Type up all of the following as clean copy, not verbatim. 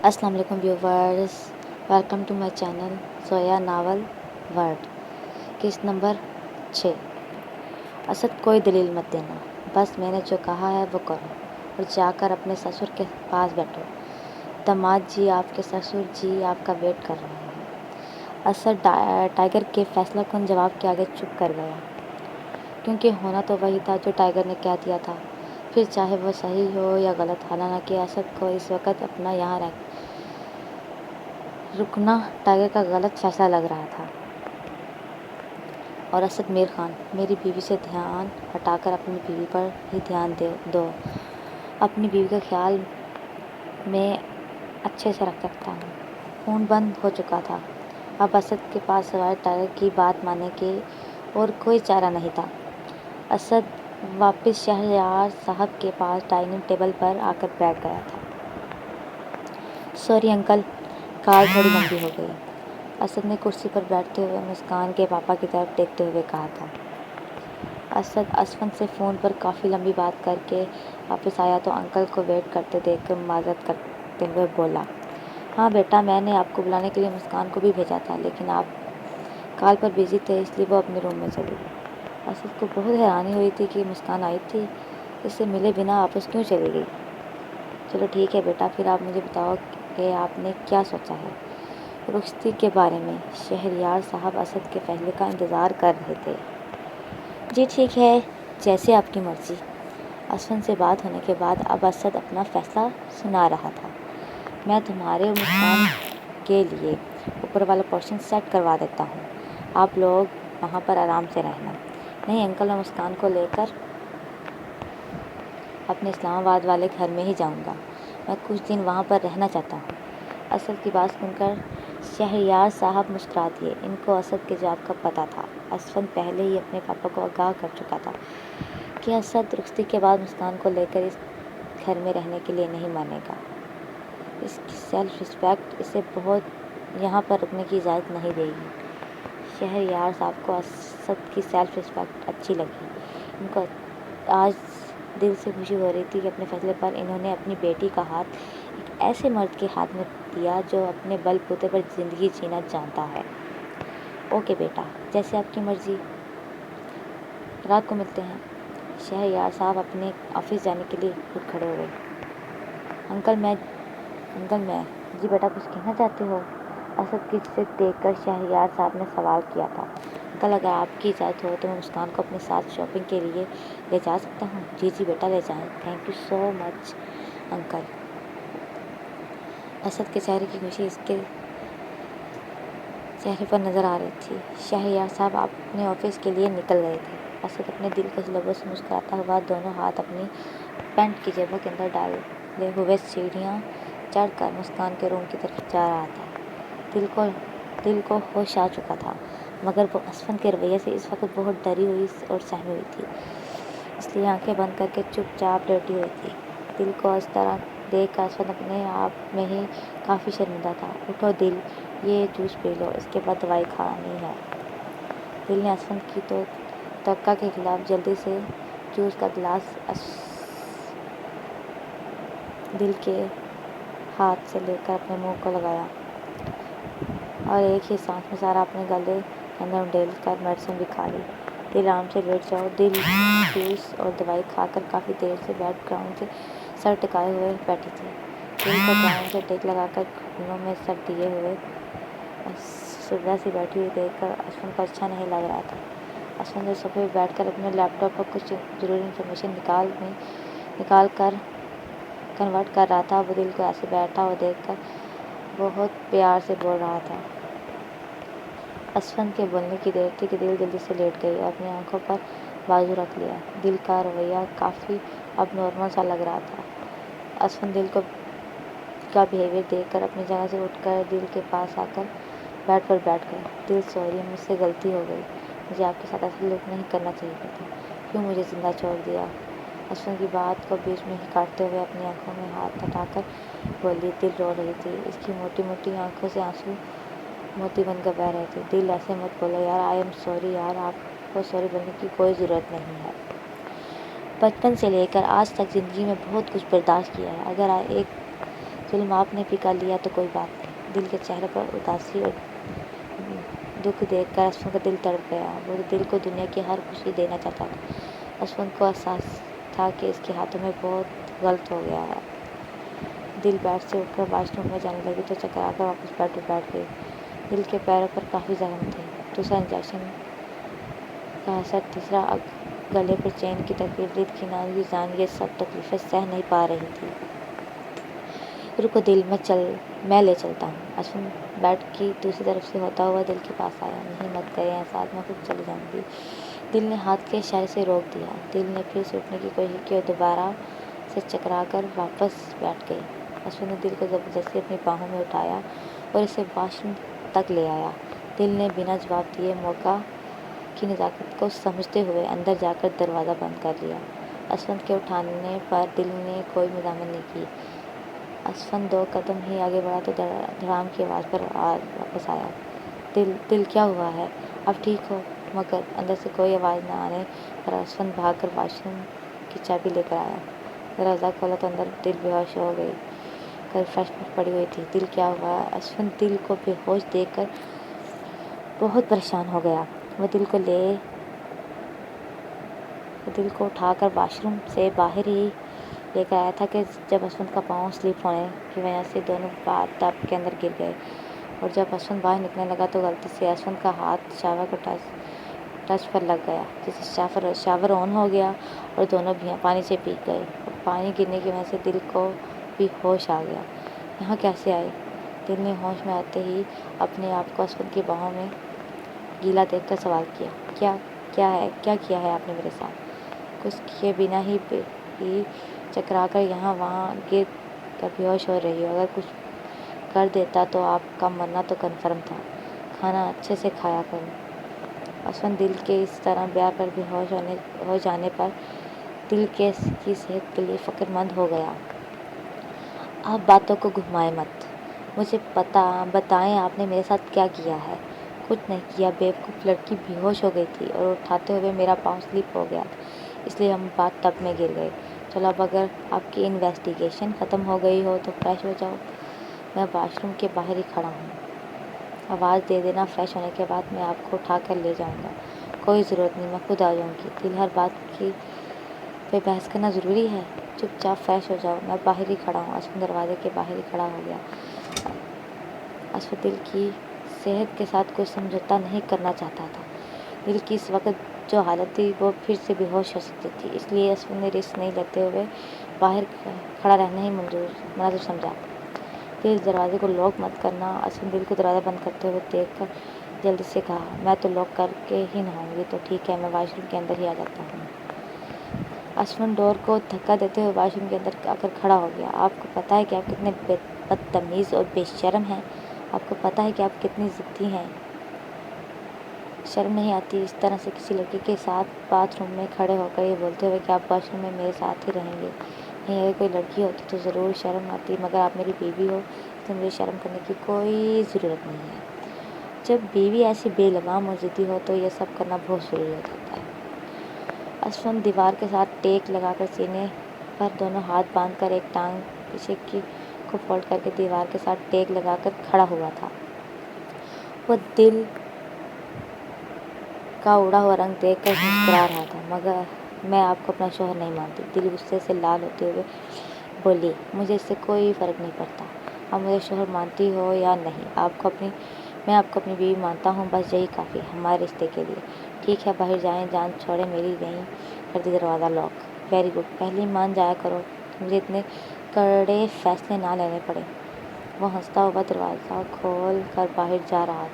السلام علیکم viewers, welcome to my channel Zoya Novel World. قسط نمبر 6۔ اسد کوئی دلیل مت دینا، بس میں نے جو کہا ہے وہ کرو اور جا کر اپنے سسر کے پاس بیٹھو۔ داماد جی، آپ کے سسر جی آپ کا ویٹ کر رہے ہیں۔ اسد ٹائیگر کے فیصلہ کن جواب کے آگے چپ کر گیا، کیونکہ ہونا تو وہی تھا جو ٹائیگر نے کہہ دیا تھا، پھر چاہے وہ صحیح ہو یا غلط۔ حالانکہ اسد کو اس وقت اپنا یہاں رکنا ٹائیگر کا غلط فیصلہ لگ رہا تھا۔ اور اسد میر خان، میری بیوی سے دھیان ہٹا کر اپنی بیوی پر ہی دھیان دو۔ اپنی بیوی کا خیال میں اچھے سے رکھ سکتا ہوں۔ خون بند ہو چکا تھا۔ اب اسد کے پاس سوائے ٹائیگر کی بات ماننے کے اور کوئی چارہ نہیں تھا۔ اسد واپس شہریار صاحب کے پاس ڈائننگ ٹیبل پر آ کر بیٹھ گیا تھا۔ سوری انکل، کال تھوڑی لمبی ہو گئی، اسد نے کرسی پر بیٹھتے ہوئے مسکان کے پاپا کی طرف دیکھتے ہوئے کہا تھا۔ اسد اسفند سے فون پر کافی لمبی بات کر کے واپس آیا تو انکل کو ویٹ کرتے دیکھ کر معذرت کرتے ہوئے بولا، ہاں بیٹا، میں نے آپ کو بلانے کے لیے مسکان کو بھی بھیجا تھا، لیکن آپ کال پر بزی تھے، اس لیے وہ اپنے روم میں چلی گئی۔ اسد کو بہت حیرانی ہوئی تھی کہ مسکان آئی تھی، اس سے ملے بنا واپس کیوں چلی گئی۔ چلو ٹھیک ہے بیٹا، پھر آپ مجھے بتاؤ کہ آپ نے کیا سوچا ہے رخصتی کے بارے میں۔ شہریار صاحب اسد کے فیصلے کا انتظار کر رہے تھے۔ جی ٹھیک ہے، جیسے آپ کی مرضی۔ اسفند سے بات ہونے کے بعد اب اسد اپنا فیصلہ سنا رہا تھا۔ میں تمہارے اور مسکان کے لیے اوپر والا پورشن سیٹ کروا دیتا ہوں، آپ لوگ وہاں پر آرام سے رہنا۔ نہیں انکل، میں مسکان کو لے کر اپنے اسلام آباد والے گھر میں ہی جاؤں گا، میں کچھ دن وہاں پر رہنا چاہتا ہوں۔ اسد کی بات سن کر شہریار صاحب مسکرا دیے۔ ان کو اسد کے جواب کا پتہ تھا۔ اسفند پہلے ہی اپنے پاپا کو آگاہ کر چکا تھا کہ اسد رخصتی کے بعد مسکان کو لے کر اس گھر میں رہنے کے لیے نہیں مانے گا۔ اس کی سیلف رسپیکٹ اسے یہاں پر رکنے کی اجازت نہیں دے گی۔ شہریار صاحب کو اسد کی سیلف رسپیکٹ اچھی لگی۔ ان کو آج دل سے خوشی ہو رہی تھی کہ اپنے فیصلے پر انہوں نے اپنی بیٹی کا ہاتھ ایک ایسے مرد کے ہاتھ میں دیا جو اپنے بل بوتے پر زندگی جینا جانتا ہے۔ اوکے بیٹا، جیسے آپ کی مرضی، رات کو ملتے ہیں۔ شہریار صاحب اپنے آفس جانے کے لیے اٹھ کھڑے ہوئے۔ انکل میں جی بیٹا، کچھ کہنا چاہتے ہو؟ اسد کی ضد دیکھ کر شہریار صاحب نے سوال کیا تھا۔ انکل، اگر آپ کی اجازت ہو تو میں مسکان کو اپنے ساتھ شاپنگ کے لیے لے جا سکتا ہوں؟ جی بیٹا، لے جائیں۔ Thank you so much uncle. Asad کے چہرے کی خوشی اس کے چہرے پر نظر آ رہی تھی۔ شہریار صاحب اپنے آفس کے لیے نکل گئے تھے۔ اسد اپنے دلکش لبوں سے مسکراتا ہوا دونوں ہاتھ اپنی پینٹ کی جیبوں کے اندر ڈالے ہوئے سیڑھیاں چڑھ کر مسکان کے روم کی طرف جا رہا تھا۔ دل کو ہوش آ چکا تھا، مگر وہ اسفند کے رویے سے اس وقت بہت ڈری ہوئی اور سہمی ہوئی تھی، اس لیے آنکھیں بند کر کے چپ چاپ لیٹی ہوئی تھی۔ دل کو اس طرح دیکھ کر اسفند اپنے آپ میں ہی کافی شرمندہ تھا۔ اٹھو دل، یہ جوس پی لو، اس کے بعد دوائی کھانی ہے۔ دل نے اسفند کی توقع کے خلاف جلدی سے جوس کا گلاس دل کے ہاتھ سے لے کر اپنے منہ کو لگایا اور ایک ہی سانس میں سارا اپنے گلے کے اندر انڈیل کر میڈیسن بھی کھا لی۔ دل آرام سے لیٹ جاؤ۔ دل جوس اور دوائی کھا کر کافی دیر سے بیک گراؤنڈ سے سر ٹکائے ہوئے بیٹھی تھی۔ دل کو گراؤنڈ سے ٹیک لگا کر گھٹنوں میں سر دیے ہوئے سدھا سی بیٹھی ہوئی دیکھ کر اسفند کو اچھا نہیں لگ رہا تھا۔ اسفند جو صوفے پہ بیٹھ کر اپنے لیپ ٹاپ پر کچھ ضروری انفارمیشن نکال کر کنورٹ کر رہا تھا، وہ دل کو ایسے بیٹھا ہوا دیکھ کر بہت پیار سے بول رہا تھا۔ اسفند کے بولنے کی دیر تھی کہ دل جلدی سے لیٹ گئی اور اپنی آنکھوں پر بازو رکھ لیا۔ دل کا رویہ کافی اب نارمل سا لگ رہا تھا۔ اسفند دل کا بیہیویئر دیکھ کر اپنی جگہ سے اٹھ کر دل کے پاس آ کر بیڈ پر بیٹھ گیا۔ دل سوری، مجھ سے غلطی ہو گئی، مجھے آپ کے ساتھ ایسا سلوک نہیں کرنا چاہیے تھا، کیوں مجھے زندہ چھوڑ دیا؟ اسفند کی بات کو بیچ میں ہی کاٹتے ہوئے اپنی آنکھوں میں ہاتھ ہٹا کر بولی۔ دل رو رہی تھی، اس کی موٹی موٹی آنکھوں سے آنسو موتی بن کر بہہ رہے تھے۔ دل ایسے مت بولو یار، آئی ایم سوری یار، آپ کو سوری بولنے کی کوئی ضرورت نہیں ہے۔ بچپن سے لے کر آج تک زندگی میں بہت کچھ برداشت کیا ہے، اگر ایک ظلم آپ نے بھی کر لیا تو کوئی بات نہیں۔ دل کے چہرے پر اداسی اور دکھ دیکھ کر اسفن کا دل تڑپ گیا۔ وہ دل کو دنیا کی ہر خوشی دینا چاہتا تھا۔ اسفن کو احساس تھا کہ اس کے ہاتھوں میں بہت غلط ہو گیا ہے۔ دل بیڈ سے اٹھ کر واش روم میں جانے لگی تو چکرا کر واپس بیڈ پر بیٹھ گئی۔ دل کے پیروں پر کافی زخم تھے۔ دوسرا انجیکشن کا اثر، تیسرا گلے پر چین کی تکلیف، دل کی نازک جان یہ سب تکلیفیں سہ نہیں پا رہی تھی۔ رکو دل، میں لے چلتا ہوں۔ اسفن بیڈ کی دوسری طرف سے ہوتا ہوا دل کے پاس آیا۔ نہیں مت گئے ہیں ساتھ، میں خود چلی جاؤں گی۔ دل نے ہاتھ کے اشارے سے روک دیا۔ دل نے پھر سے اٹھنے کی کوشش کی اور دوبارہ سے چکرا کر واپس بیٹھ گئی۔ اسفن نے دل کو زبردستی اپنی باہوں میں اٹھایا اور اسے واش روم تک لے آیا۔ دل نے بنا جواب دیے موقع کی نزاکت کو سمجھتے ہوئے اندر جا کر دروازہ بند کر لیا۔ اسفن کے اٹھانے پر دل نے کوئی مزاحمت نہیں کی۔ اسفن 2 قدم ہی آگے بڑھا تو دھڑام کی آواز پر واپس آیا۔ دل کیا ہوا ہے؟ اب ٹھیک ہو؟ مگر اندر سے کوئی آواز نہ آنے پر اسفن بھاگ کر واش روم کی چابی لے کر آیا۔ دروازہ کھولا تو اندر دل بے ہوش ہو گئی کر فرش پر پڑی ہوئی تھی۔ دل کیا ہوا ہے؟ اسفن دل کو بے ہوش دیکھ کر بہت پریشان ہو گیا۔ وہ دل کو اٹھا کر واش روم سے باہر ہی لے کر آیا تھا کہ جب اسفن کا پاؤں سلپ ہونے کی وجہ سے دونوں بات ٹب کے اندر گر گئے اور جب اسفن باہر نکلنے لگا تو غلطی سے اسفن کا ہاتھ شاور کو ٹچ پر لگ گیا، جس سے شاور آن ہو گیا اور دونوں پانی سے بھیگ گئے اور پانی گرنے کی وجہ سے دل کو بھی ہوش آ گیا۔ یہاں کیسے آئے؟ دل نے ہوش میں آتے ہی اپنے آپ کو اسفن کی باہوں میں گیلا دیکھ کر سوال کیا، کیا کیا ہے آپ نے میرے ساتھ؟ کچھ کیے بنا ہی چکرا کر یہاں وہاں گر کر بے ہوش ہو رہی ہو۔ اگر کچھ کر دیتا تو آپ کا مرنا تو کنفرم تھا۔ کھانا اچھے سے کھایا کرو۔ اسفن دل کے اس طرح بیاں پر بے ہوش ہو جانے پر دل کی صحت کے لیے فکر مند ہو گیا۔ آپ باتوں کو گھمائیں مت، مجھے بتائیں آپ نے میرے ساتھ کیا کیا ہے؟ کچھ نہیں کیا، بیوقوف لڑکی بے ہوش ہو گئی تھی اور اٹھاتے ہوئے میرا پاؤں سلپ ہو گیا تھا، اس لیے ہم باتھ ٹب میں گر گئے۔ چلو اب اگر آپ کی انویسٹیگیشن ختم ہو گئی ہو تو فریش ہو جاؤ، میں واش روم کے باہر ہی کھڑا ہوں۔ آواز دے دینا، فریش ہونے کے بعد میں آپ کو اٹھا کر لے جاؤں گا۔ کوئی ضرورت نہیں، میں خود آ جاؤں گی۔ دل، ہر بات پہ بحث کرنا ضروری ہے؟ چپ چاپ فریش ہو جاؤ، میں باہر ہی کھڑا ہوں۔ اسفن دروازے کے باہر ہی کھڑا ہو گیا۔ اسفن دل کی صحت کے ساتھ کوئی سمجھوتا نہیں کرنا چاہتا تھا۔ دل کی اس وقت جو حالت تھی وہ پھر سے بے ہوش ہو سکتی تھی، اس لیے اسفن نے رسک نہیں لیتے ہوئے باہر کھڑا رہنا ہی مناسب سمجھا۔ پلیز دروازے کو لاک مت کرنا۔ اسفن دل کو دروازہ بند کرتے ہوئے دیکھ کر جلدی سے کہا، میں تو لاک کر کے ہی نہاؤں گی۔ تو ٹھیک ہے، میں واش روم کے اندر ہی آ جاتا ہوں۔ اسفن ڈور کو دھکا دیتے ہوئے واش روم کے اندر آ کر کھڑا ہو گیا۔ آپ کو پتہ ہے کہ آپ کتنے بدتمیز اور بے شرم ہیں؟ آپ کو پتہ ہے کہ آپ کتنی ضدی ہیں؟ شرم نہیں آتی اس طرح سے کسی لڑکی کے ساتھ باتھ روم میں کھڑے ہو کر یہ بولتے ہوئے کہ آپ واش روم میں میرے ساتھ ہی رہیں گے؟ نہیں، اگر کوئی لڑکی ہوتی تو ضرور شرم آتی، مگر آپ میری بیوی ہو، اس لیے مجھے شرم کرنے کی کوئی ضرورت نہیں ہے۔ جب بیوی ایسی بے لگام اور ضدی ہو تو یہ سب کرنا بہت ضروری ہو جاتا ہے۔ اسفن دیوار کے ساتھ ٹیک لگا کر سینے پر دونوں ہاتھ باندھ کر ایک ٹانگ پیچھے کو فولڈ کر کے دیوار کے ساتھ ٹیک لگا کر کھڑا ہوا تھا۔ وہ دل کا اڑا ہوا رنگ دیکھ کر مسکرا رہا تھا۔ مگر میں آپ کو اپنا شوہر نہیں مانتی۔ دل غصے سے لال ہوتے ہوئے بولی، مجھے اس سے کوئی فرق نہیں پڑتا، آپ مجھے شوہر مانتی ہو یا نہیں، میں آپ کو اپنی بیوی مانتا ہوں، بس یہی کافی ہے ہمارے رشتے کے لیے۔ ٹھیک ہے، باہر جائیں، جان چھوڑیں میری۔ نہیں کر دی دروازہ لاک۔ ویری گڈ، پہلے ہی مان جایا کرو کہ مجھے اتنے کڑے فیصلے نہ لینے پڑے۔ وہ ہنستا ہوا دروازہ کھول کر باہر جا رہا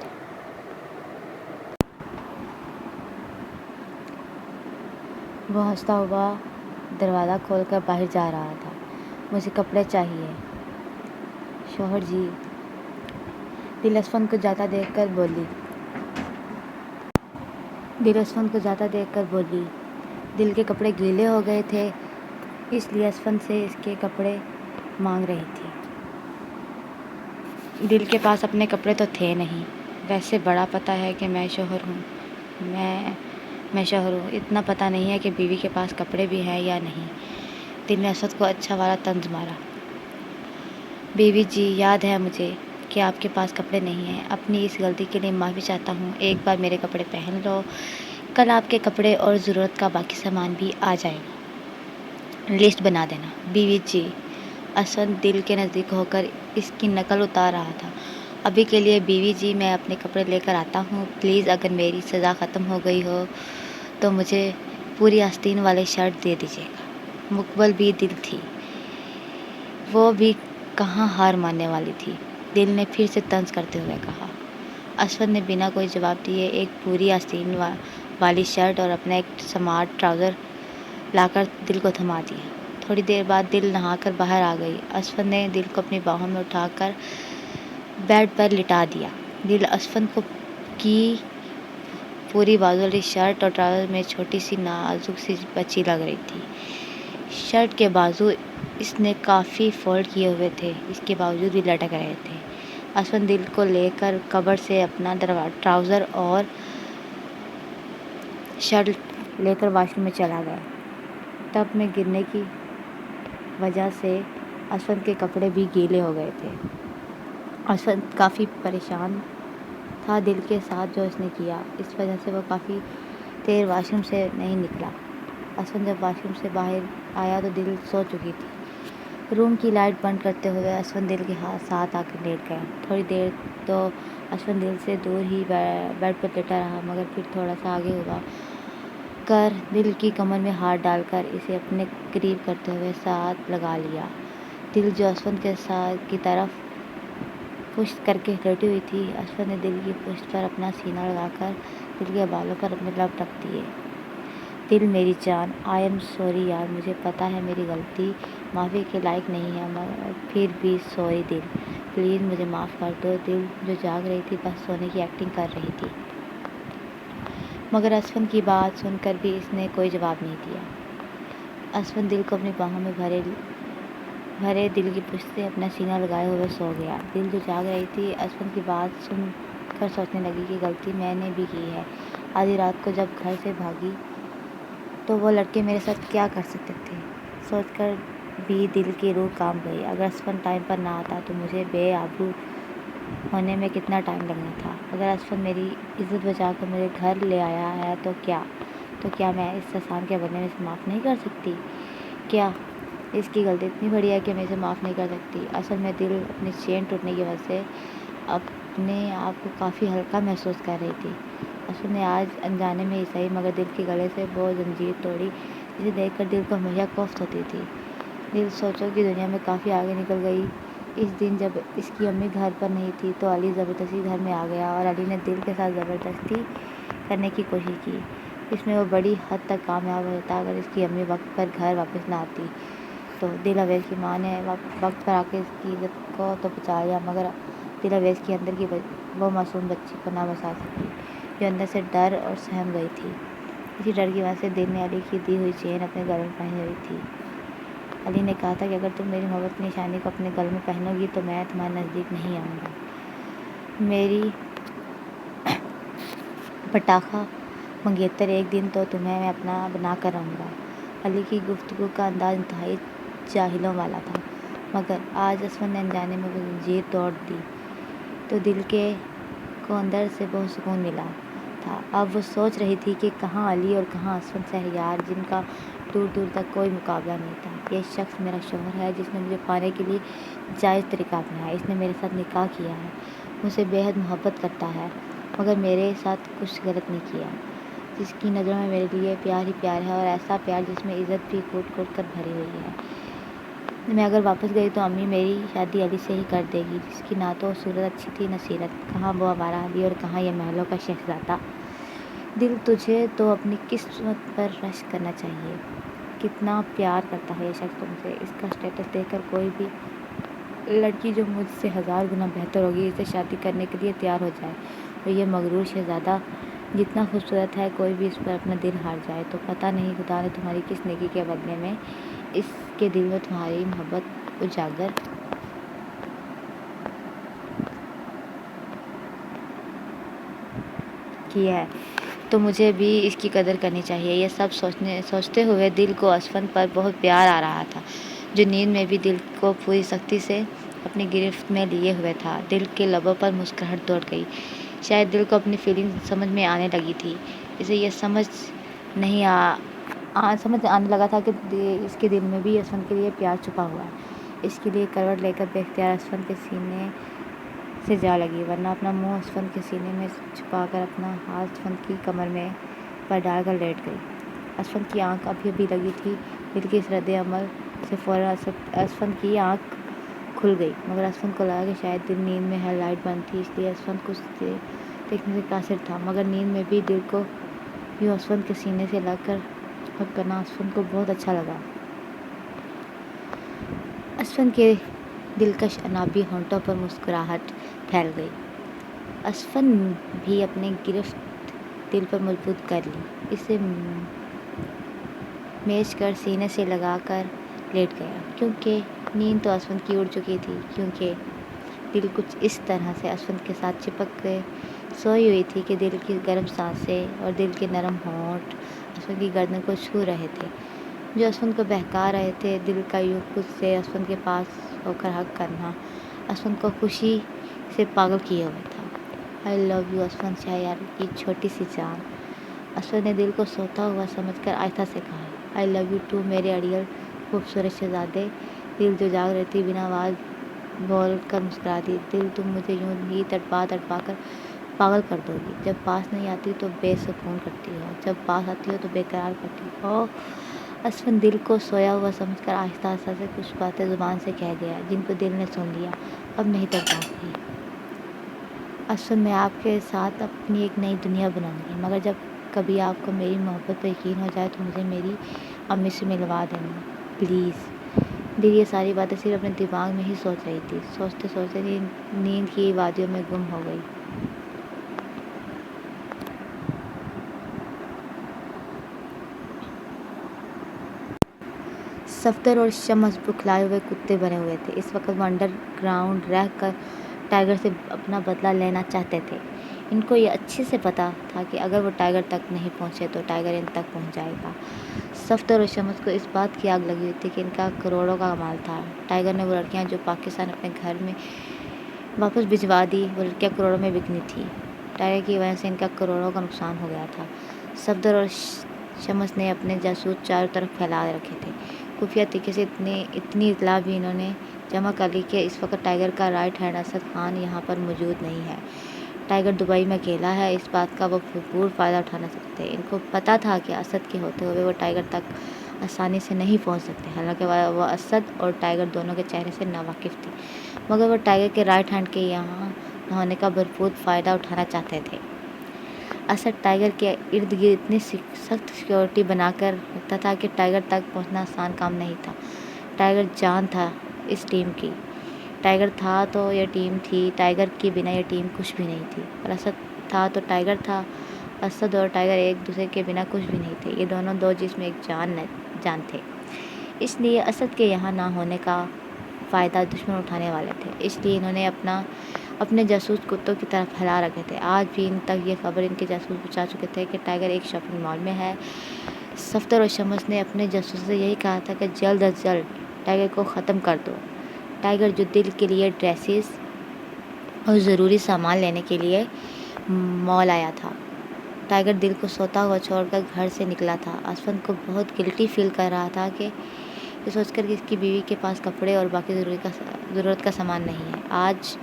تھا۔ مجھے کپڑے چاہیے۔ شوہر جی، دل اسفن کو جاتا دیکھ کر بولی۔ دل کے کپڑے گیلے ہو گئے تھے، اس لیے اسفن سے اس کے کپڑے مانگ رہی تھی۔ دل کے پاس اپنے کپڑے تو تھے نہیں۔ ویسے بڑا پتہ ہے کہ میں شوہر ہوں، اتنا پتہ نہیں ہے کہ بیوی کے پاس کپڑے بھی ہیں یا نہیں۔ دل نے اسد کو اچھا والا طنز مارا۔ بیوی جی، یاد ہے مجھے کہ آپ کے پاس کپڑے نہیں ہیں۔ اپنی اس غلطی کے لیے معافی چاہتا ہوں۔ ایک بار میرے کپڑے پہن لو، کل آپ کے کپڑے اور ضرورت کا باقی سامان بھی آ جائے گا۔ لسٹ بنا دینا۔ بیوی جی، اسفند دل کے نزدیک ہو کر اس کی نقل اتار رہا تھا۔ ابھی کے لیے بیوی جی، میں اپنے کپڑے لے کر آتا ہوں۔ پلیز، اگر میری سزا ختم ہو گئی ہو تو مجھے پوری آستین والے شرٹ دے دیجیے گا۔ مقبل بھی دل تھی، وہ بھی کہاں ہار ماننے والی تھی۔ دل نے پھر سے طنز کرتے ہوئے کہا۔ اسفند نے بنا کوئی جواب دیے ایک پوری آستین والی شرٹ اور اپنا ایک سمارٹ ٹراؤزر لا کر دل کو تھما دیا۔ تھوڑی دیر بعد دل نہا کر باہر آ گئی۔ اسفند نے دل کو اپنی باہوں میں اٹھا کر بیڈ پر لٹا دیا۔ دل اسفند کی پوری بازو والی شرٹ اور ٹراؤزر میں چھوٹی سی نازک سی بچی لگ رہی تھی۔ شرٹ کے بازو اس نے کافی فولڈ کیے ہوئے تھے، اس کے باوجود بھی لٹک رہے تھے۔ اسفند دل کو لے کر کبرڈ سے اپنا ٹراؤزر اور شرٹ لے کر واش روم میں چلا گیا۔ ٹب میں گرنے کی وجہ سے اسفند کے کپڑے بھی گیلے ہو گئے تھے۔ اسفند کافی پریشان تھا دل کے ساتھ جو اس نے کیا، اس وجہ سے وہ کافی دیر واش روم سے نہیں نکلا۔ اسفند جب واش روم سے باہر آیا تو دل سو چکی تھی۔ روم کی لائٹ بند کرتے ہوئے اسفند دل کے ساتھ آ کر لیٹ گیا۔ تھوڑی دیر تو اسفند دل سے دور ہی بیڈ پر لیٹا رہا، مگر پھر تھوڑا سا آگے ہوا کر دل کی کمر میں ہاتھ ڈال کر اسے اپنے قریب کرتے ہوئے ساتھ لگا لیا۔ دل جو اسفند کی طرف پشت کر کے لیٹی ہوئی تھی، اسفند نے دل کی پشت پر اپنا سینہ لگا کر دل کے بالوں پر اپنے لب رکھ دیے۔ دل میری جان، آئی ایم سوری یار، مجھے پتا ہے میری غلطی معافی کے لائق نہیں ہے، مگر پھر بھی سوری دل، پلیز مجھے معاف کر دو۔ دل جو جاگ رہی تھی بس سونے کی ایکٹنگ کر رہی تھی، مگر اسفند کی بات سن کر بھی اس نے کوئی جواب نہیں دیا۔ اسفند دل کو اپنی باہوں میں بھرے دل کی پشت سے اپنا سینہ لگائے ہوئے سو گیا۔ دل جو جاگ رہی تھی اسفند کی بات سن کر سوچنے لگی کہ غلطی میں نے بھی کی ہے۔ آدھی رات کو جب گھر سے بھاگی تو وہ لڑکے میرے ساتھ کیا کر سکتے تھے، سوچ کر بھی دل کی روح کانپ گئی۔ اگر اسفند ٹائم پر نہ آتا تو مجھے بے آبرو ہونے میں کتنا ٹائم لگنا تھا۔ اگر اسفند میری عزت بچا کر مجھے گھر لے آیا ہے تو کیا میں اس احسان کے بدلے میں اسے معاف نہیں کر سکتی؟ کیا اس کی غلطی اتنی بڑی ہے کہ میں اسے معاف نہیں کر سکتی؟ اصل میں دل اپنی چین ٹوٹنے کی وجہ سے اپنے آپ کو کافی ہلکا محسوس کر رہی تھی۔ اسفند نے آج انجانے میں ہی صحیح مگر دل کے گلے سے وہ زنجیر توڑی جسے دیکھ کر دل کو ہمیشہ کوفت ہوتی تھی۔ دل سوچوں کی دنیا میں کافی آگے نکل گئی۔ اس دن جب اس کی امی گھر پر نہیں تھی تو علی زبردستی گھر میں آ گیا اور علی نے دل کے ساتھ زبردستی کرنے کی کوشش کی۔ اس میں وہ بڑی حد تک کامیاب ہو جاتا۔ اگر اس کی امی وقت پر گھر واپس نہ آتی تو دل اویس کی ماں نے وقت پر آ کے اس کی عزت کو تو بچا لیا، مگر دل اویس کی اندر کی وہ معصوم بچی کو نہ بچا سکی جو اندر سے ڈر اور سہم گئی تھی۔ اسی ڈر کی وجہ سے دل نے علی کی دی ہوئی چین اپنے گلے میں پہنی ہوئی تھی۔ علی نے کہا تھا کہ اگر تم میری محبت کی نشانی کو اپنے گلے میں پہنو گی تو میں تمہارے نزدیک نہیں آؤں گا، میری پٹاخہ منگیتر، ایک دن تو تمہیں میں اپنا بنا کر رہوں گا۔ علی کی گفتگو کا انداز انتہائی جاہلوں والا تھا، مگر آج اسفند نے انجانے میں وہ زنجیر توڑ دی تو دل کو اندر سے بہت سکون ملا تھا۔ اب وہ سوچ رہی تھی کہ کہاں علی اور کہاں اسفند شہریار، جن کا دور دور تک کوئی مقابلہ نہیں تھا۔ یہ شخص میرا شوہر ہے جس نے مجھے پانے کے لیے جائز طریقہ اپنایا، اس نے میرے ساتھ نکاح کیا ہے، مجھ سے بے حد محبت کرتا ہے، مگر میرے ساتھ کچھ غلط نہیں کیا، جس کی نظروں میں میرے لیے پیار ہی پیار ہے، اور ایسا پیار جس میں عزت بھی کوٹ کوٹ کر بھری ہوئی ہے۔ میں اگر واپس گئی تو امی میری شادی علی سے ہی کر دے گی، جس کی نہ تو صورت اچھی تھی نہ سیرت، کہاں وہ ہمارا علی اور کہاں یہ محلوں کا شہزادہ۔ دل، تجھے تو اپنی قسمت پر رشک کرنا چاہیے، کتنا پیار کرتا ہے یہ شخص تم سے۔ اس کا اسٹیٹس دیکھ کر کوئی بھی لڑکی جو مجھ سے 1000 گنا بہتر ہوگی اسے شادی کرنے کے لیے تیار ہو جائے، اور یہ مغرور شہزادہ جتنا خوبصورت ہے کوئی بھی اس پر اپنا دل ہار جائے تو پتہ نہیں خدا نے تمہاری کس نیکی کے بدلے میں اس کے دل میں تمہاری محبت اجاگر کی ہے، تو مجھے بھی اس کی قدر کرنی چاہیے۔ یہ سب سوچتے ہوئے دل کو اسفند پر بہت پیار آ رہا تھا، جو نیند میں بھی دل کو پوری سختی سے اپنی گرفت میں لیے ہوئے تھا۔ دل کے لبوں پر مسکراہٹ دوڑ گئی۔ شاید دل کو اپنی فیلنگ سمجھ میں آنے لگی تھی۔ اسے یہ سمجھ آنے لگا تھا کہ اس کے دل میں بھی اسفند کے لیے پیار چھپا ہوا ہے۔ اس کے لیے کروٹ لے کر بے اختیار اسفند کے سینے سے جا لگی، ورنہ اپنا منہ اسفند کے سینے میں چھپا کر اپنا ہاتھ اسفند کی کمر میں پر ڈال کر لیٹ گئی۔ اسفند کی آنکھ ابھی ابھی لگی تھی۔ دل کے اس رد عمل سے فوراً اسفند کی آنکھ کھل گئی، مگر اسفند کو لگا کہ شاید دل نیند میں ہے، لائٹ بند تھی، اس لیے اسفند کچھ دیکھنے سے قاصر تھا۔ مگر نیند میں بھی دل کو یوں اسفند کے سینے سے لگ کر حق کرنا اسفند کو بہت اچھا لگا۔ اسفند کے دلکش انابی ہونٹوں پر مسکراہٹ پھیل گئی۔ اسفند بھی اپنی گرفت دل پر مضبوط کر لی، اسے میچ کر سینے سے لگا کر لیٹ گیا، کیونکہ نیند تو اسفند کی اڑ چکی تھی، کیونکہ دل کچھ اس طرح سے اسفند کے ساتھ چپک کے سوئی ہوئی تھی کہ دل کی گرم سانسیں اور دل کے نرم ہونٹ اسفند کی گردن کو چھو رہے تھے، جو اسفند کو بہکا رہے تھے۔ دل کا یوں خود سے اسفند کے پاس ہو کر حق کرنا اسفند کو خوشی سے پاگل کیے ہوئے تھا۔ آئی لو یو اسفند شہریار کی چھوٹی سی جان، اسفند نے دل کو سوتا ہوا سمجھ کر آہستہ سے کہا۔ آئی لو یو ٹو میرے اڑیل خوبصورت شہزادے۔ دل جو جاگ رہی تھی بنا آواز بول کر مسکرا دی۔ دل تم مجھے یوں ہی تڑپا کر پاگل کر دو گی، جب پاس نہیں آتی تو بے سکون کرتی ہو، جب پاس آتی ہو تو بے قرار کرتی ہو۔ اسفند دل کو سویا ہوا سمجھ کر آہستہ آہستہ سے کچھ باتیں زبان سے کہہ گیا، جن کو دل نے سن لیا۔ اب نہیں تڑپا گی اسفند، میں آپ کے ساتھ اپنی ایک نئی دنیا بناؤں گی، مگر جب کبھی آپ کو میری محبت پر یقین ہو جائے تو مجھے میری امی سے ملوا دینا پلیز۔ دل یہ ساری باتیں صرف اپنے دماغ میں ہی سوچ رہی تھی، سوچتے سوچتے نیند کی وادیوں میں گم ہو گئی۔ صفدر اور شمس بکھلائے ہوئے کتے بنے ہوئے تھے۔ اس وقت وہ انڈر گراؤنڈ رہ کر ٹائیگر سے اپنا بدلہ لینا چاہتے تھے۔ ان کو یہ اچھے سے پتا تھا کہ اگر وہ ٹائیگر تک نہیں پہنچے تو ٹائیگر ان تک پہنچ جائے گا۔ صفدر اور شمس کو اس بات کی آگ لگی ہوئی تھی کہ ان کا کروڑوں کا مال تھا۔ ٹائیگر نے وہ لڑکیاں جو پاکستان اپنے گھر میں واپس بھجوا دی، وہ لڑکیاں کروڑوں میں بکنی تھیں۔ ٹائیگر کی وجہ سے ان کا کروڑوں کا نقصان ہو گیا تھا۔ صفدر اور شمس نے اپنے جاسوس چاروں طرف پھیلا رکھے تھے۔ خفیہ طریقے سے اتنی اطلاع بھی انہوں نے جمع کر لی کہ اس وقت ٹائیگر کا رائٹ ہینڈ اسد خان یہاں پر موجود نہیں ہے۔ ٹائیگر دبئی میں اکیلا ہے، اس بات کا وہ بھرپور فائدہ اٹھانا چاہتے تھے۔ ان کو پتا تھا کہ اسد کے ہوتے ہوئے وہ ٹائیگر تک آسانی سے نہیں پہنچ سکتے، حالانکہ وہ اسد اور ٹائیگر دونوں کے چہرے سے ناواقف تھے، مگر وہ ٹائیگر کے رائٹ ہینڈ کے یہاں نہ ہونے کا بھرپور فائدہ اٹھانا چاہتے تھے۔ اسد ٹائیگر کے ارد گرد اتنی سخت سیکیورٹی بنا کر رکھتا تھا کہ ٹائیگر تک پہنچنا آسان کام نہیں تھا۔ ٹائیگر جان تھا اس ٹیم کی، ٹائیگر تھا تو یہ ٹیم تھی، ٹائیگر کے بنا یہ ٹیم کچھ بھی نہیں تھی، اور اسد تھا تو ٹائیگر تھا۔ اسد اور ٹائیگر ایک دوسرے کے بنا کچھ بھی نہیں تھے، یہ دونوں دو جسم ایک جان تھے۔ اس لیے اسد کے یہاں نہ ہونے کا فائدہ دشمن اٹھانے والے تھے، اس لیے انہوں نے اپنے جاسوس کتوں کی طرح پھیلا رکھے تھے۔ آج بھی ان تک یہ خبر ان کے جاسوس پہنچا چکے تھے کہ ٹائیگر ایک شاپنگ مال میں ہے۔ صفدر اور شمس نے اپنے جاسوس سے یہی کہا تھا کہ جلد از جلد ٹائیگر کو ختم کر دو۔ ٹائیگر جو دل کے لیے ڈریسز اور ضروری سامان لینے کے لیے مال آیا تھا۔ ٹائیگر دل کو سوتا ہوا چھوڑ کر گھر سے نکلا تھا۔ اسفند کو بہت گلٹی فیل کر رہا تھا کہ یہ سوچ کر کہ اس کی بیوی کے پاس کپڑے اور باقی ضرورت کا سامان نہیں ہے۔ آج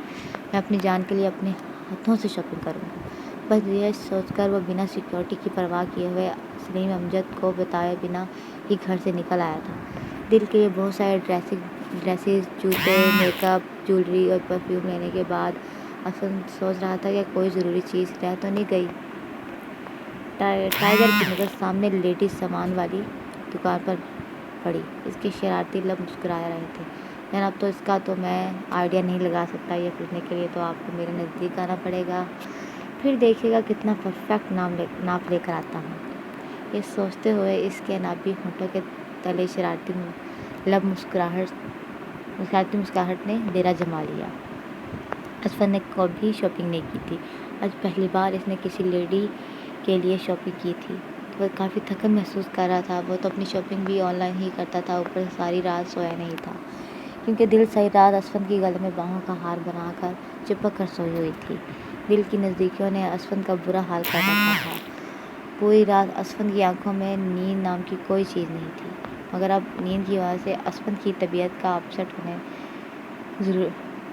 میں اپنی جان کے لیے اپنے ہاتھوں سے شاپنگ کروں گا، بس یہ سوچ کر وہ بنا سیکیورٹی کی پرواہ کیے ہوئے سلیم امجد کو بتائے بنا ہی گھر سے نکل آیا تھا۔ دل کے لیے بہت سارے ڈریسز، جوتے، میک اپ، جیولری اور پرفیوم لینے کے بعد اسفند سوچ رہا تھا کہ کوئی ضروری چیز رہ تو نہیں گئی۔ ٹائیگر کی نظر سامنے لیڈیز سامان والی دکان پر پڑی۔ اس کے شرارتی لب مسکرا رہے تھے۔ جناب، تو اس کا تو میں آئیڈیا نہیں لگا سکتا، یہ خریدنے کے لیے تو آپ کو میرے نزدیک آنا پڑے گا، پھر دیکھیے گا کتنا پرفیکٹ ناپ لے کر آتا ہوں۔ یہ سوچتے ہوئے اس کے انابی ہونٹوں کے تلے شرارتی لب مسکراہٹ نے ڈیرا جما لیا۔ اسفند نے کبھی شاپنگ نہیں کی تھی، آج پہلی بار اس نے کسی لیڈی کے لیے شاپنگ کی تھی۔ وہ کافی تھکن محسوس کر رہا تھا، وہ تو اپنی شاپنگ بھی آن لائن ہی کرتا تھا، اوپر سے ساری رات سویا نہیں تھا۔ کیونکہ دل ساری رات اسفند کی گلے میں باہوں کا ہار بنا کر چپک کر سوئی ہوئی تھی۔ دل کی نزدیکیوں نے اسفند کا برا حال کر رکھا تھا۔ پوری رات اسفند کی آنکھوں میں نیند نام کی کوئی چیز نہیں تھی، مگر اب نیند کی وجہ سے اسفند کی طبیعت کا اپسٹ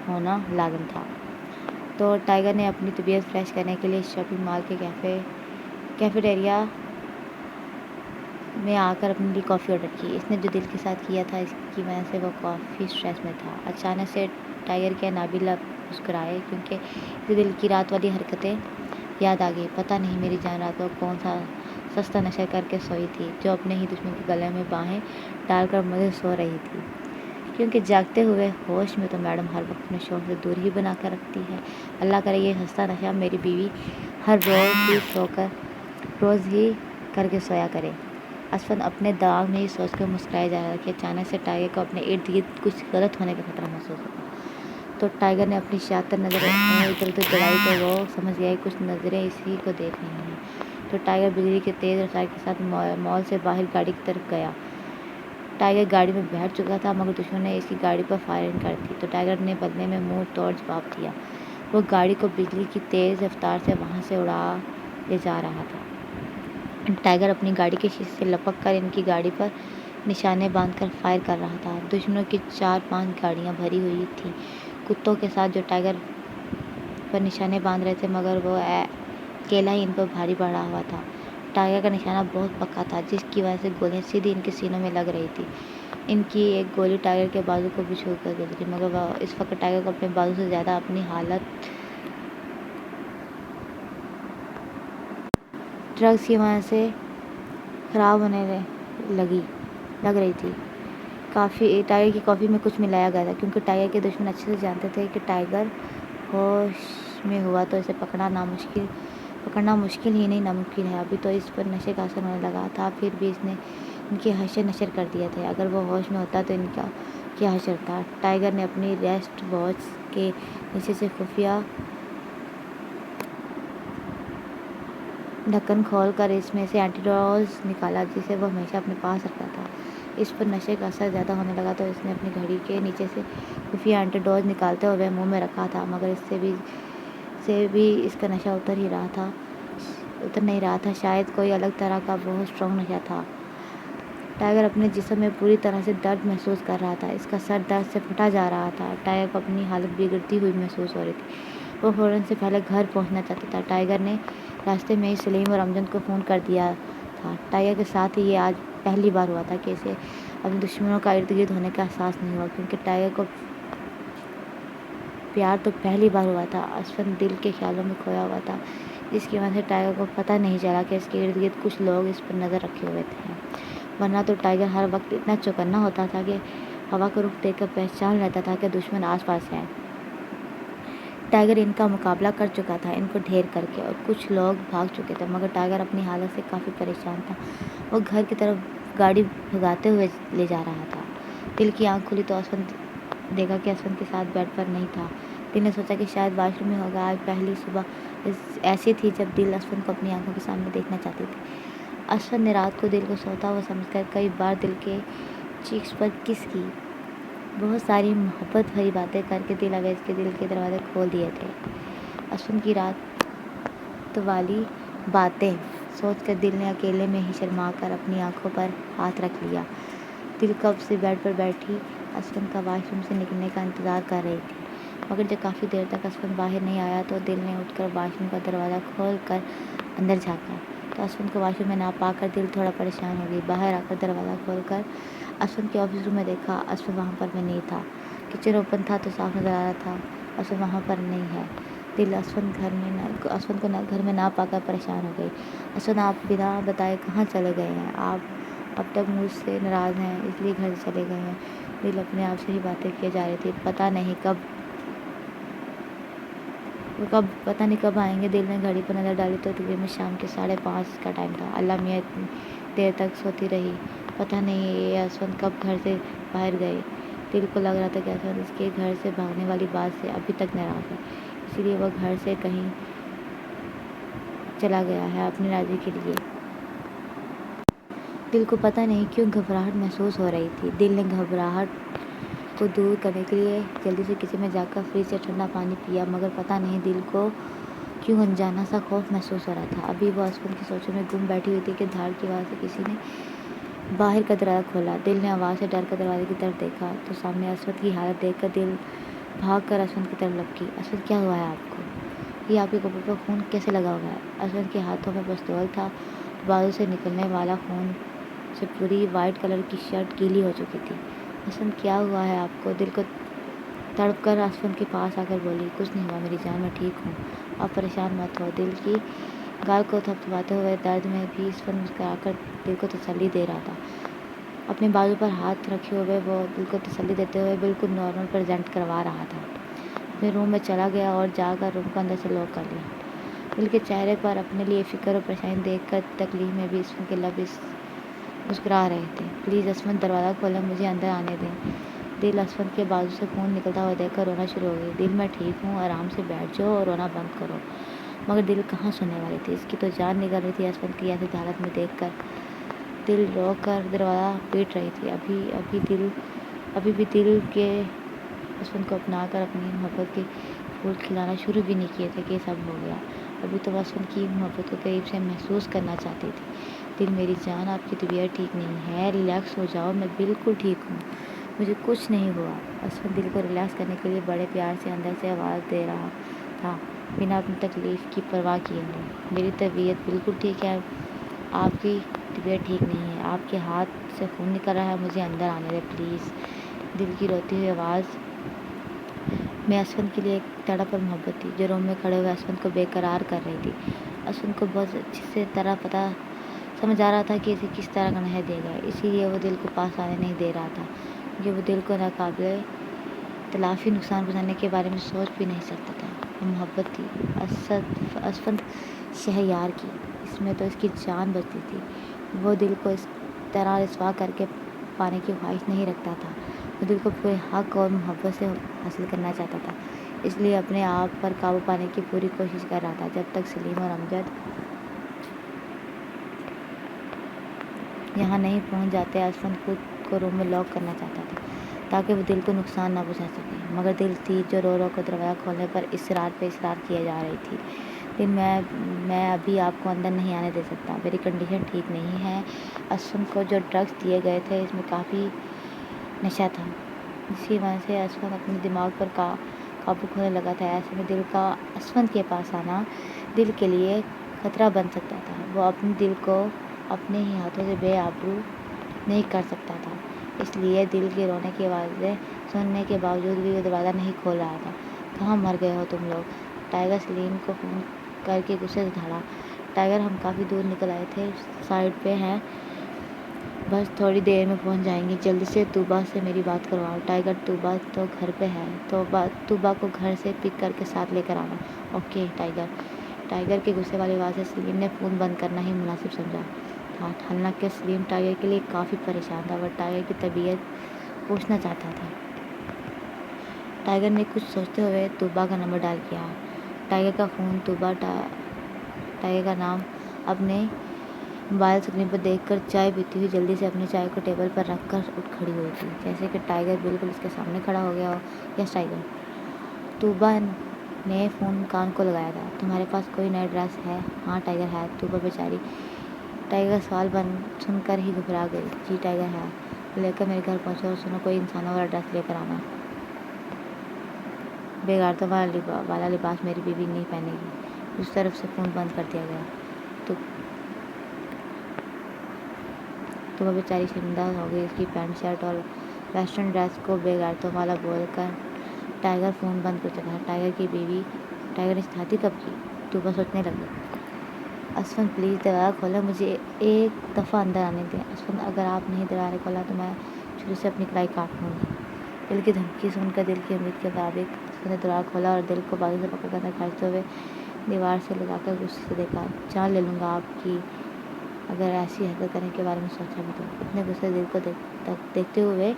ہونا لازم تھا۔ تو ٹائیگر نے اپنی طبیعت فریش کرنے کے لیے شاپنگ مال کے کیفیٹیریا میں آ کر اپنے لیے کافی آرڈر کی۔ اس نے جو دل کے ساتھ کیا تھا، اس کی وجہ سے وہ کافی اسٹریس میں تھا۔ اچانک سے ٹائیگر کے نابیل لب مسکرائے، کیونکہ اسے دل کی رات والی حرکتیں یاد آ گئی۔ پتہ نہیں میری جان رات کو کون سا سستا نشہ کر کے سوئی تھی، جو اپنے ہی دشمن کے گلے میں باہیں ڈال کر مجھے سو رہی تھی، کیونکہ جاگتے ہوئے ہوش میں تو میڈم ہر وقت اپنے شوہر سے دور ہی بنا کر رکھتی ہے۔ اللہ کرے یہ سستا نشہ میری بیوی ہر روز ہی کر کے سویا کرے۔ اسفند اپنے دماغ میں یہ سوچ کر مسکرائے جا رہا تھا کہ اچانک سے ٹائیگر کو اپنے ارد گرد کچھ غلط ہونے کا خطرہ محسوس ہوا۔ تو ٹائیگر نے اپنی شاطر نظریں ادھر ادھر دوڑائی تو وہ سمجھ گیا کہ کچھ نظریں اسی کو دیکھ رہی ہیں۔ تو ٹائیگر بجلی کی تیز رفتار کے ساتھ مال سے باہر گاڑی کی طرف گیا۔ ٹائیگر گاڑی میں بیٹھ چکا تھا، مگر دشمن نے اس کی گاڑی پر فائرنگ کر دی، تو ٹائیگر نے بدلے میں منہ توڑ جواب دیا۔ وہ گاڑی کو بجلی کی تیز رفتار سے وہاں سے اڑا لے جا رہا تھا۔ ٹائیگر اپنی گاڑی کے شیشے سے لپک کر ان کی گاڑی پر نشانے باندھ کر فائر کر رہا تھا۔ دشمنوں کی 4-5 گاڑیاں بھری ہوئی تھیں کتوں کے ساتھ، جو ٹائیگر پر نشانے باندھ رہے تھے، مگر وہ اکیلا ہی ان پر بھاری پڑا ہوا تھا۔ ٹائیگر کا نشانہ بہت پکا تھا، جس کی وجہ سے گولیاں سیدھی ان کے سینوں میں لگ رہی تھیں۔ ان کی ایک گولی ٹائیگر کے بازو کو بھی چھو کر گزری، مگر اس وقت ٹائیگر کو اپنے بازو سے زیادہ اپنی حالت ڈرگز کی وجہ سے خراب ہونے لگ رہی تھی۔ ٹائیگر کی کافی میں کچھ ملایا گیا تھا، کیونکہ ٹائیگر کے دشمن اچھے سے جانتے تھے کہ ٹائیگر ہوش میں ہوا تو اسے پکڑنا مشکل ہی نہیں ناممکن ہے۔ ابھی تو اس پر نشے کا اثر ہونے لگا تھا، پھر بھی اس نے ان کے حشر نشر کر دیے تھے۔ اگر وہ ہوش میں ہوتا تو ان کا کیا حشر تھا۔ ٹائیگر نے اپنی ریسٹ واچ کے نیچے سے خفیہ ڈھکن کھول کر اس میں سے اینٹی ڈوز نکالا، جسے وہ ہمیشہ اپنے پاس رکھتا تھا۔ اس پر نشے کا اثر زیادہ ہونے لگا تو اس نے اپنی گھڑی کے نیچے سے خفیہ اینٹی ڈوز نکالتے ہوئے منہ میں رکھا تھا، مگر اس سے بھی اس کا نشہ اتر نہیں رہا تھا۔ شاید کوئی الگ طرح کا بہت اسٹرانگ نشہ تھا۔ ٹائیگر اپنے جسم میں پوری طرح سے درد محسوس کر رہا تھا، اس کا سر درد سے پھٹا جا رہا تھا۔ ٹائیگر کو اپنی حالت بگڑتی ہوئی محسوس ہو رہی تھی۔ وہ فوراً سے پہلے گھر پہنچنا چاہتا تھا۔ ٹائیگر نے راستے میں ہی سلیم اور امجد کو فون کر دیا تھا۔ ٹائیگر کے ساتھ یہ آج پہلی بار ہوا تھا کہ اسے اپنے دشمنوں کا ارد گرد ہونے کا احساس نہیں ہوا، کیونکہ ٹائیگر کو پیار تو پہلی بار ہوا تھا۔ اسفند دل کے خیالوں میں کھویا ہوا تھا، جس کی وجہ سے ٹائیگر کو پتہ نہیں چلا کہ اس کے ارد گرد کچھ لوگ اس پر نظر رکھے ہوئے تھے، ورنہ تو ٹائیگر ہر وقت اتنا چوکنا ہوتا تھا کہ ہوا کا رخ دیکھ کر پہچان لیتا تھا کہ دشمن آس پاس ہے۔ ٹائیگر ان کا مقابلہ کر چکا تھا، ان کو ڈھیر کر کے، اور کچھ لوگ بھاگ چکے تھے، مگر ٹائیگر اپنی حالت سے کافی پریشان تھا۔ وہ گھر کی طرف گاڑی بھگاتے ہوئے لے جا رہا تھا۔ دل کی آنکھ کھلی تو دیکھا کہ اسفند کے ساتھ بیڈ پر نہیں تھا۔ دل نے سوچا کہ شاید واش روم میں ہوگا۔ آج پہلی صبح ایسی تھی جب دل اسفند کو اپنی آنکھوں کے سامنے دیکھنا چاہتی تھی۔ اسفند نے رات کو دل کو سوتا ہوا سمجھ کر کئی بار دل کے چیکس پر کس کی، بہت ساری محبت بھری باتیں کر کے دل اویز کے دل کے دروازے کھول دیے تھے۔ اسفند کی رات والی باتیں سوچ کر دل نے اکیلے میں ہی شرما کر اپنی آنکھوں پر ہاتھ رکھ لیا۔ دل کب سے بیڈ پر بیٹھی اسفند کا واش روم سے نکلنے کا انتظار کر رہی تھی، مگر جب کافی دیر تک اسفند باہر نہیں آیا تو دل نے اٹھ کر واش روم کا دروازہ کھول کر اندر جھانکا، تو اسفند کو واش روم میں نہ پا کر دل تھوڑا پریشان ہو گئی۔ باہر آ کر دروازہ کھول کر اسفند کے آفس روم میں دیکھا، اسفند وہاں پر نہیں تھا۔ کچن اوپن تھا تو صاف نظر آ رہا تھا اسفند وہاں پر نہیں ہے۔ دل اسفند کو گھر میں نہ پا کر پریشان ہو گئی۔ اسفند، آپ بنا بتائے کہاں چلے گئے ہیں؟ آپ اب تک مجھ سے ناراض ہیں، اس لیے گھر سے چلے گئے ہیں؟ دل اپنے آپ سے ہی باتیں کیے جا رہی تھی۔ پتہ نہیں کب آئیں گے۔ دل نے گھڑی پر نظر ڈالی تو تقریباً شام کے 5:30 کا ٹائم تھا۔ اللہ میاں، اتنی دیر تک سوتی رہی، پتہ نہیں یہ اسفند کب گھر سے باہر گئے۔ دل کو لگ رہا تھا کہ اسفند اس کے گھر سے بھاگنے والی بات سے ابھی تک ناراض ہے، اسی لیے وہ گھر سے کہیں چلا گیا ہے اپنی راضی کے لیے۔ دل کو پتہ نہیں کیوں گھبراہٹ محسوس ہو رہی تھی۔ دل نے گھبراہٹ کو دور کرنے کے لیے جلدی سے کچن میں جا کر فریج سے ٹھنڈا پانی پیا، مگر پتہ نہیں دل کو کیوں انجانا سا خوف محسوس ہو رہا تھا۔ ابھی وہ اسفند کی سوچوں میں گم بیٹھی ہوئی تھی کہ دھاڑ کی آواز سے کسی نے باہر کا دروازہ کھولا۔ دل نے آواز سے ڈر کر دروازے کی طرف دیکھا تو سامنے اسفند کی حالت دیکھ کر دل بھاگ کر اسفند کی طرف لپکی۔ اسفند، کیا ہوا ہے آپ کو؟ یہ آپ کے کپڑوں پر خون کیسے لگا ہوا ہے؟ اسفند کے ہاتھوں میں پستول تھا، بازو سے نکلنے والا خون سے پوری وائٹ کلر کی شرٹ گیلی ہو چکی تھی۔ اسفند، کیا ہوا ہے آپ کو؟ دل کو تڑپ کر اسفند کے پاس آ کر بولی، کچھ نہیں ہوا میری جان، میں ٹھیک ہوں، آپ پریشان مت ہو۔ دل کی گال کو تھپتھپاتے ہوئے درد میں بھی اسفند مسکرا کر دل کو تسلی دے رہا تھا۔ اپنے بازو پر ہاتھ رکھے ہوئے وہ دل کو تسلی دیتے ہوئے بالکل نارمل پریزنٹ کروا رہا تھا۔ اپنے روم میں چلا گیا اور جا کر روم کو اندر سے لاک کر لیا۔ دل کے چہرے پر اپنے لیے فکر اور پریشانی دیکھ کر تکلیف میں بھی اسفند کے لب مسکرا رہے تھے۔ پلیز اسفند، دروازہ کھولیں، مجھے اندر آنے دیں۔ دل اسفند کے بازو سے خون نکلتا ہوا دیکھ کر رونا شروع ہو گئی۔ دل، میں ٹھیک ہوں، آرام سے بیٹھ جاؤ اور رونا بند کرو۔ مگر دل کہاں سننے والی تھی، اس کی تو جان نکل رہی تھی۔ اسفند کی ایسی حالت میں دیکھ کر دل رو کر دروازہ پیٹ رہی تھی۔ ابھی بھی دل کے اسفند کو اپنا کر اپنی محبت کے پھول کھلانا شروع بھی نہیں کیے تھے کہ سب ہو گیا۔ ابھی تو اسفند کی محبت کو قریب سے محسوس کرنا چاہتی تھی۔ دل، میری جان، آپ کی طبیعت ٹھیک نہیں ہے، ریلیکس ہو جاؤ، میں بالکل ٹھیک ہوں، مجھے کچھ نہیں ہوا۔ اسفند دل کو ریلیکس کرنے کے لیے بڑے پیار سے اندر سے آواز دے رہا تھا، بنا اپنی تکلیف کی پرواہ کیے ہوئے، میری طبیعت بالکل ٹھیک ہے، آپ کی طبیعت ٹھیک نہیں ہے، آپ کے ہاتھ سے خون نکل رہا ہے، مجھے اندر آنے دیں پلیز۔ دل کی روتی ہوئی آواز میں اسفند کے لیے ایک تڑپ اور محبت تھی جو روم میں کھڑے ہوئے اسفند کو بے قرار کر رہی تھی۔ اسفند کو بہت اچھی سے طرح پتہ سمجھ آ رہا تھا کہ اسے کس طرح کا نہر دیا گیا ہے، اسی لیے وہ دل کو پاس آنے نہیں دے رہا تھا، کیونکہ وہ دل کو ناقابل تلافی نقصان پہنچانے کے بارے میں سوچ بھی نہیں سکتا تھا۔ وہ محبت تھی اسفند شہریار کی، اس میں تو اس کی جان بچتی تھی۔ وہ دل کو اس طرح رسوا کر کے پانے کی خواہش نہیں رکھتا تھا، وہ دل کو پورے حق اور محبت سے حاصل کرنا چاہتا تھا، اس لیے اپنے آپ پر قابو پانے کی پوری کوشش کر رہا تھا۔ جب تک سلیم اور امجد یہاں نہیں پہنچ جاتے، اسفند خود کو روم میں لاک کرنا چاہتا تھا تاکہ وہ دل کو نقصان نہ پہنچا سکے، مگر دل تھی جو رو رو کر دروازہ کھولنے پر اصرار پہ اصرار کیے جا رہی تھی۔ دل، میں ابھی آپ کو اندر نہیں آنے دے سکتا، میری کنڈیشن ٹھیک نہیں ہے۔ اسفند کو جو ڈرگس دیے گئے تھے اس میں کافی نشہ تھا، جس کی وجہ سے اسفند اپنے دماغ پر قابو کھونے لگا تھا۔ ایسے میں دل کا اسفند کے پاس آنا دل کے لیے خطرہ بن سکتا تھا، وہ اپنے دل کو اپنے ہی ہاتھوں سے بے آبرو نہیں کر سکتا تھا، اس لیے دل کے رونے کی آوازیں سننے کے باوجود بھی وہ دروازہ نہیں کھول رہا تھا۔ کہاں مر گئے ہو تم لوگ؟ ٹائیگر سلیم کو فون کر کے غصے سے دھڑا۔ ٹائیگر، ہم کافی دور نکل آئے تھے، سائڈ پہ ہیں، بس تھوڑی دیر میں پہنچ جائیں گے، جلدی سے طوبا سے میری بات کرواؤ۔ ٹائیگر، طوبا تو گھر پہ ہے، طوبا کو گھر سے پک کر کے ساتھ لے کر آنا۔ Okay tiger. ٹائیگر کی غصے والی آواز سے سلیم نے فون بند کرنا ہی مناسب سمجھا تھا، حالانکہ سلیم ٹائیگر کے لیے کافی پریشان تھا، وہ ٹائیگر کی طبیعت پوچھنا چاہتا تھا۔ ٹائیگر نے کچھ سوچتے ہوئے طوبا کا نمبر ڈائل کیا۔ ٹائیگر کا فون طوبا ٹائیگر کا نام اپنے موبائل اسکرین پر دیکھ کر چائے پیتی ہوئی جلدی سے اپنی چائے کو ٹیبل پر رکھ کر اٹھ کھڑی ہوئی تھی، جیسے کہ ٹائیگر بالکل اس کے سامنے کھڑا ہو گیا ہو۔ یس ٹائیگر۔ طوبا نے فون کان کو لگایا تھا۔ تمہارے پاس کوئی نیا ایڈریس ہے؟ ہاں ٹائیگر ہے۔ طوبا بیچاری ٹائیگر کا سوال سن کر ہی گھبرا گئی۔ جی ٹائیگر ہے، لے کر میرے گھر پہنچو اور سنو، کوئی انسانوں والا ایڈریس لے کر آنا، بے غیرتوں والا لباس میری بیوی نہیں پہنے گی۔ اس طرف سے فون بند کر دیا گیا۔ طوبا بیچاری شرمندہ ہو گئی، اس کی پینٹ شرٹ اور ویسٹرن ڈریس کو بے غیرتوں والا بول کر ٹائیگر فون بند کر چکا تھا۔ ٹائیگر کی بیوی ٹائیگر نے شادی کب کی؟ طوبا سوچنے لگی۔ اسفند، پلیز دروازہ کھولیں، مجھے ایک دفعہ اندر آنے دیں۔ اسفند، اگر آپ نہیں دروازہ کھولا تو میں چھری سے اپنی کلائی کاٹ لوں گی۔ دل کی دھمکی سن کر دل کی امید کے مطابق اسفند نے دروازہ کھولا اور دل کو بازو سے پکڑ کر اندر کھینچتے ہوئے دیوار سے لگا کر غصے سے دیکھا۔ جان لے لوں گا آپ کی اگر ایسی حرکت کرنے کے بارے میں سوچا بھی تو۔ اتنے غصے سے دل کو دیکھتے ہوئے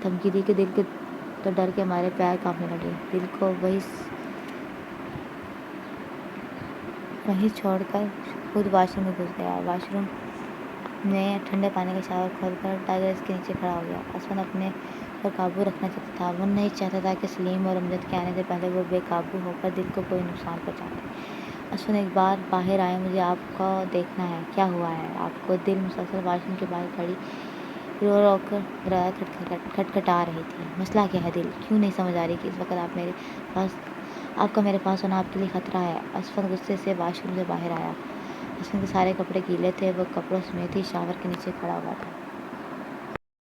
دھمکی دی کہ دل کے تو ڈر کے مارے پیر کانپنے لگے۔ دل کو وہیں چھوڑ کر خود واش روم میں گھس گیا۔ واش روم میں ٹھنڈے پانی کا شاور کھول کر ٹائیگر اس کے نیچے کھڑا ہو گیا۔ اسفند اپنے پر قابو رکھنا چاہتا تھا۔ وہ نہیں چاہتا تھا کہ سلیم اور امجد کے آنے سے پہلے وہ بے قابو ہو کر دل کو کوئی نقصان پہنچا دے۔ اسفند ایک بار باہر آئے، مجھے آپ کو دیکھنا ہے۔ کیا ہوا ہے آپ کو؟ دل مسلسل واش روم کے باہر کھڑی رو رو کر دروازہ کھٹکھٹا رہی تھی۔ مسئلہ کیا ہے دل؟ کیوں نہیں سمجھ آ رہی کہ اس وقت آپ کا میرے پاس ہونا آپ کے لیے خطرہ ہے؟ اسفند غصے سے واش روم سے باہر آیا۔ اسفند کے سارے کپڑے گیلے تھے، وہ کپڑوں سمیت ہی شاور کے نیچے کھڑا ہوا تھا۔